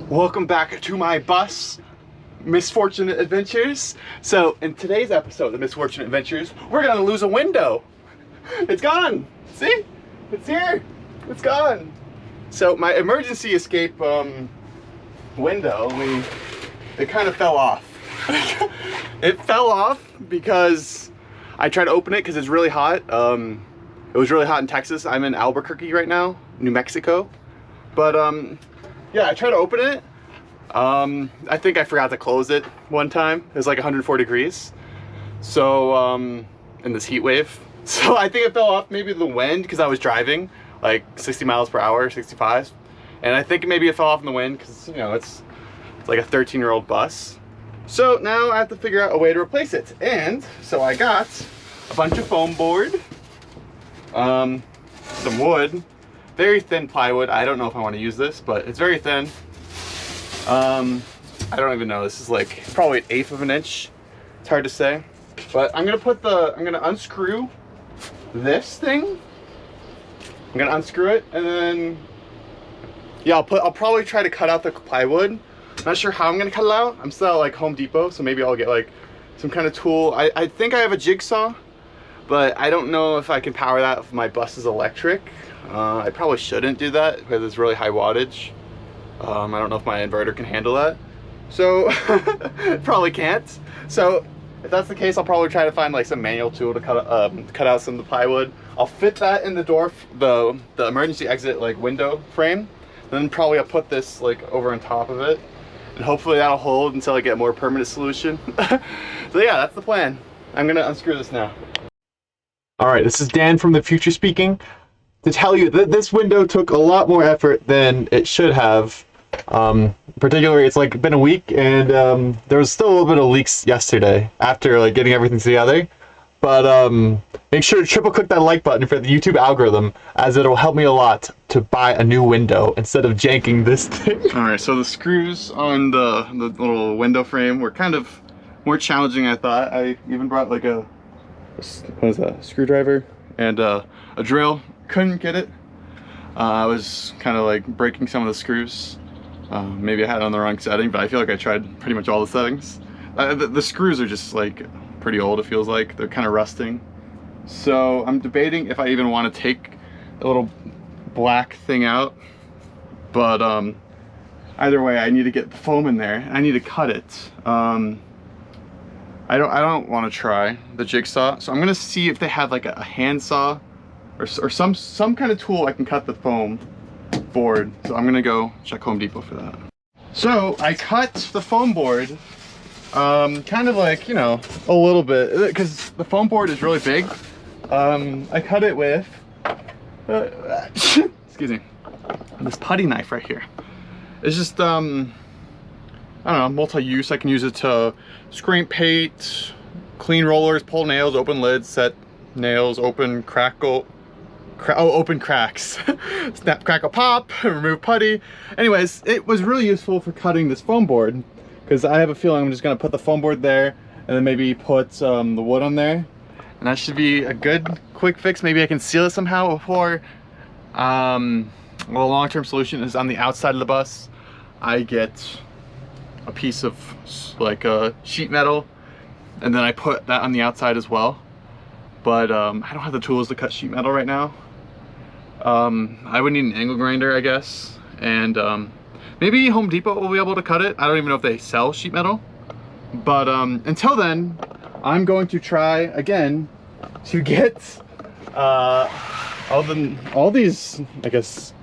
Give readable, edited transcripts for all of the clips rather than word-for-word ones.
Welcome back to my bus misfortunate adventures. So in today's episode of Misfortunate Adventures, we're gonna lose a window. It's gone. See? It's here. It's gone. So my emergency escape window, it kind of fell off. It fell off because I tried to open it because it's really hot. It was really hot in Texas. I'm in Albuquerque right now, New Mexico. But yeah, I tried to open it. I think I forgot to close it one time. It was like 104 degrees. So, in this heat wave. So I think it fell off maybe the wind because I was driving like 60 miles per hour, 65. And I think maybe it fell off in the wind because, you know, it's like a 13-year-old bus. So now I have to figure out a way to replace it. And so I got a bunch of foam board, some wood, very thin plywood. I don't know if I want to use this, but it's very thin. I don't even know. This is like probably 1/8 of an inch. It's hard to say, but I'm gonna unscrew this thing. I'm gonna unscrew it, and then yeah, I'll probably try to cut out the plywood. I'm not sure how I'm gonna cut it out. I'm still at like Home Depot, so maybe I'll get like some kind of tool. I think I have a jigsaw, but I don't know if I can power that if my bus is electric. I probably shouldn't do that because it's really high wattage. I don't know if my inverter can handle that. So, probably can't. So, if that's the case, I'll probably try to find like some manual tool to cut out some of the plywood. I'll fit that in the door, the emergency exit like window frame. Then probably I'll put this like over on top of it. And hopefully that'll hold until I get a more permanent solution. So yeah, that's the plan. I'm gonna unscrew this now. All right, this is Dan from the future speaking. To tell you that this window took a lot more effort than it should have. Particularly, it's like been a week, and there was still a little bit of leaks yesterday after like getting everything together. But make sure to triple click that like button for the YouTube algorithm, as it'll help me a lot to buy a new window instead of janking this thing. All right, so the screws on the little window frame were kind of more challenging than I thought. I even brought like a screwdriver and a drill. Couldn't get it. I was kind of like breaking some of the screws. Maybe I had it on the wrong setting, but I feel like I tried pretty much all the settings. The screws are just like pretty old, it feels like. They're kind of rusting. So I'm debating if I even want to take the little black thing out. But either way, I need to get the foam in there. I need to cut it. I don't want to try the jigsaw. So I'm gonna see if they have like a handsaw or some kind of tool I can cut the foam board. So I'm gonna go check Home Depot for that. So I cut the foam board, kind of like, you know, a little bit, because the foam board is really big. I cut it with, excuse me, this putty knife right here. It's just, I don't know, multi-use. I can use it to scrape paint, clean rollers, pull nails, open lids, set nails, open open cracks. Snap, crackle, pop, remove putty. Anyways, it was really useful for cutting this foam board, because I have a feeling I'm just gonna put the foam board there and then maybe put the wood on there, and that should be a good quick fix. Maybe I can seal it somehow before. Well, the long-term solution is on the outside of the bus I get a piece of like sheet metal, and then I put that on the outside as well. But I don't have the tools to cut sheet metal right now. I would need an angle grinder, I guess, and maybe Home Depot will be able to cut it. I don't even know if they sell sheet metal. But until then, I'm going to try again to get all these, I guess,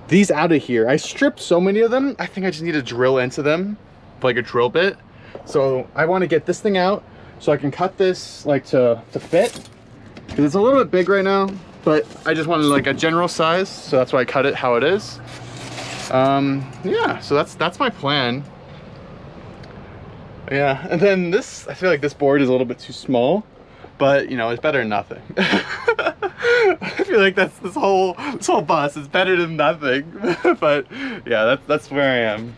these out of here. I stripped so many of them. I think I just need to drill into them with like a drill bit. So I want to get this thing out so I can cut this like to fit, because it's a little bit big right now, but I just wanted like a general size, so that's why I cut it how it is. Yeah, so that's my plan. Yeah, and then this, I feel like this board is a little bit too small, but you know, it's better than nothing. I feel like this whole bus is better than nothing. But yeah, that's where I am.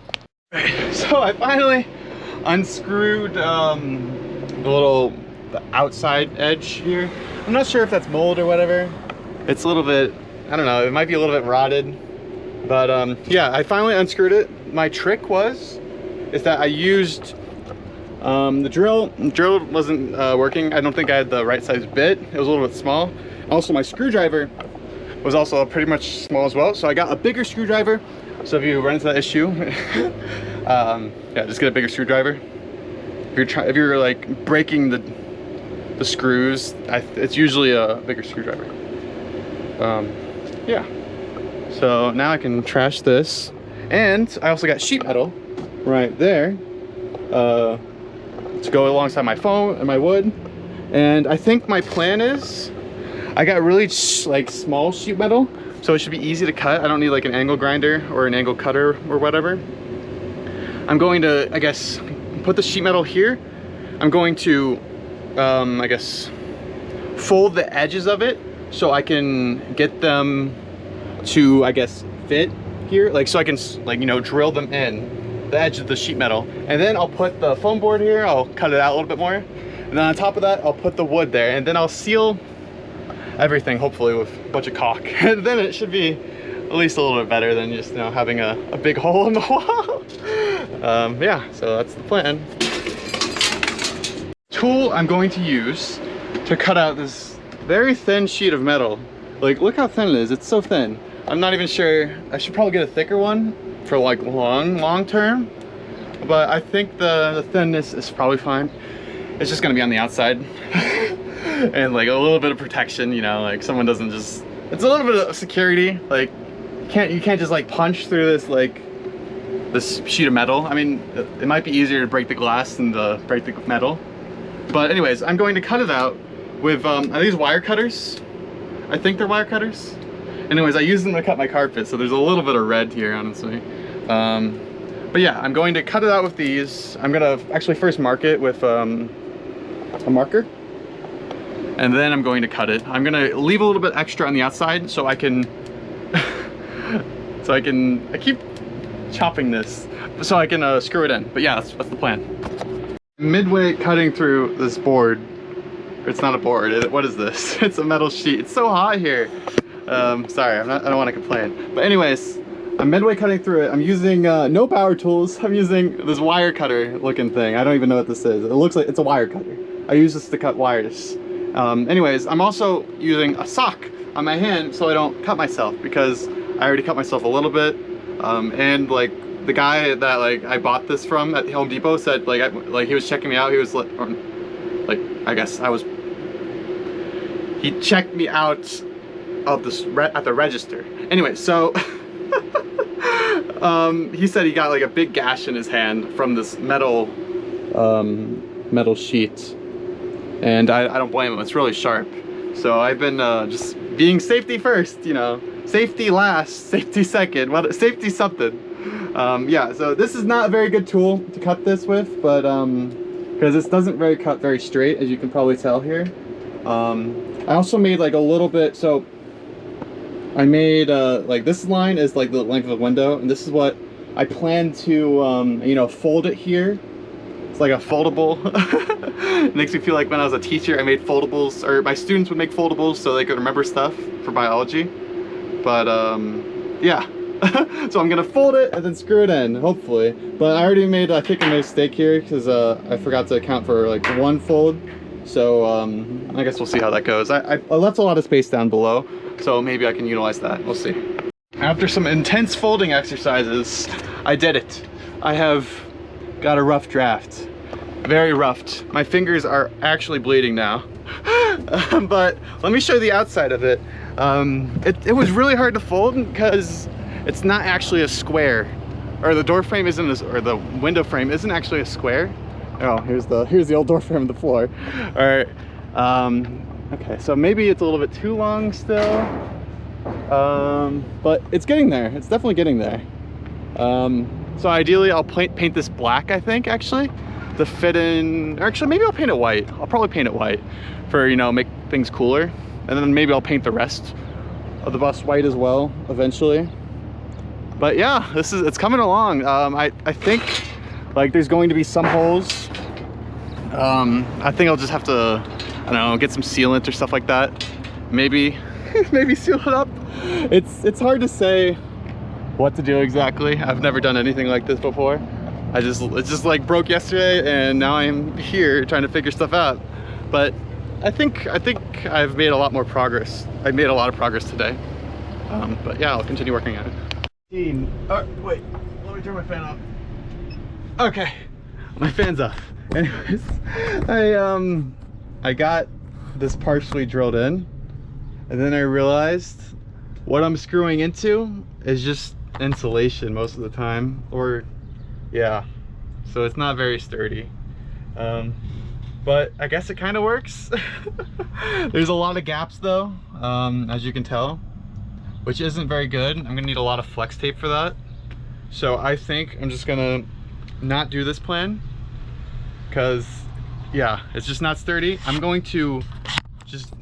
So I finally unscrewed the outside edge here. I'm not sure if that's mold or whatever. It's a little bit, I don't know, it might be a little bit rotted. But yeah, I finally unscrewed it. My trick is that I used the drill. The drill wasn't working. I don't think I had the right size bit. It was a little bit small. Also, my screwdriver was also pretty much small as well. So I got a bigger screwdriver. So if you run into that issue, yeah, just get a bigger screwdriver. If you're like breaking the screws, it's usually a bigger screwdriver. Yeah. So now I can trash this, and I also got sheet metal right there to go alongside my foam and my wood. And I think my plan is I got really like small sheet metal, so it should be easy to cut. I don't need like an angle grinder or an angle cutter or whatever. I'm going to, I guess, put the sheet metal here. I'm going to, I guess, fold the edges of it so I can get them to, I guess, fit here. Like, so I can, like, you know, drill them in the edge of the sheet metal. And then I'll put the foam board here. I'll cut it out a little bit more. And then on top of that, I'll put the wood there. And then I'll seal everything, hopefully, with a bunch of caulk. And then it should be at least a little bit better than just, you know, having a big hole in the wall. Yeah, so that's the plan. Tool I'm going to use to cut out this very thin sheet of metal. Like, look how thin it is. It's so thin. I'm not even sure. I should probably get a thicker one for like long term, but I think the thinness is probably fine. It's just gonna be on the outside and like a little bit of protection, you know, like someone doesn't just, it's a little bit of security. Like you can't just like punch through this this sheet of metal. I mean, it might be easier to break the glass than to break the metal. But anyways, I'm going to cut it out with, are these wire cutters? I think they're wire cutters. Anyways, I use them to cut my carpet, so there's a little bit of red here, honestly. But yeah, I'm going to cut it out with these. I'm gonna actually first mark it with a marker. And then I'm going to cut it. I'm gonna leave a little bit extra on the outside so I can, I keep chopping this, so I can screw it in. But yeah, that's the plan. Midway cutting through this board, it's not a board, what is this? It's a metal sheet. It's so hot here. Sorry, I don't want to complain. But anyways, I'm midway cutting through it. I'm using no power tools. I'm using this wire cutter looking thing. I don't even know what this is. It looks like it's a wire cutter. I use this to cut wires. Anyways, I'm also using a sock on my hand so I don't cut myself, because I already cut myself a little bit. And like the guy that like I bought this from at Home Depot said like he was checking me out. He was like I guess he checked me out of this at the register. Anyway, so he said he got like a big gash in his hand from this metal sheet, and I don't blame him. It's really sharp. So I've been just being safety first, you know, safety last, safety second, safety something. Yeah, so this is not a very good tool to cut this with, but because this doesn't cut very straight, as you can probably tell here. I also made like a little bit, so I made like this line is like the length of the window, and this is what I plan to you know, fold it here. It's like a foldable. It makes me feel like when I was a teacher I made foldables, or my students would make foldables so they could remember stuff for biology. But yeah. So I'm gonna fold it and then screw it in, hopefully. But I already made, I think I made a mistake here because I forgot to account for like one fold. So I guess we'll see how that goes. I left a lot of space down below, so maybe I can utilize that. We'll see. After some intense folding exercises, I did it. I have got a rough draft. Very roughed. My fingers are actually bleeding now. But let me show you the outside of it. It was really hard to fold because it's not actually a square, or the door frame isn't, or the window frame isn't actually a square. Oh, here's the old door frame on the floor. All right. Okay, so maybe it's a little bit too long still, but it's getting there. It's definitely getting there. So ideally, I'll paint this black, I think, actually, to fit in. Or actually, maybe I'll paint it white. I'll probably paint it white for, you know, make things cooler, and then maybe I'll paint the rest of the bus white as well eventually. But yeah, it's coming along. I think like there's going to be some holes. I think I'll just have to, I don't know, get some sealant or stuff like that. Maybe maybe seal it up. It's hard to say what to do exactly. I've never done anything like this before. It just like broke yesterday, and now I'm here trying to figure stuff out. But I think I've made a lot more progress. I made a lot of progress today. But yeah, I'll continue working at it. Wait, let me turn my fan off. Okay, my fan's off. Anyways, I got this partially drilled in, and then I realized what I'm screwing into is just insulation most of the time, or yeah, so it's not very sturdy. But I guess it kind of works. There's a lot of gaps though, as you can tell, which isn't very good. I'm gonna need a lot of flex tape for that. So I think I'm just gonna not do this plan, because yeah, it's just not sturdy. I'm going to just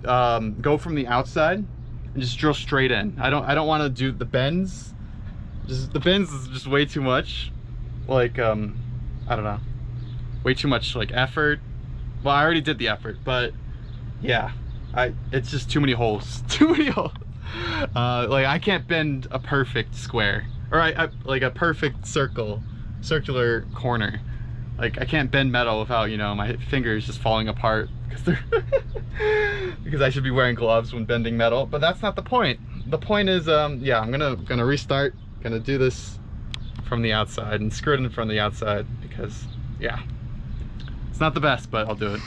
go from the outside and just drill straight in. I don't want to do the bends. The bends is just way too much. Like I don't know, way too much like effort. Well, I already did the effort, but yeah, it's just too many holes. Too many holes. Like I can't bend a perfect square, or like a perfect circular corner. Like I can't bend metal without, you know, my fingers just falling apart because because I should be wearing gloves when bending metal. But that's not the point. The point is, yeah, I'm gonna restart. Gonna do this from the outside and screw it in from the outside because, yeah, it's not the best, but I'll do it.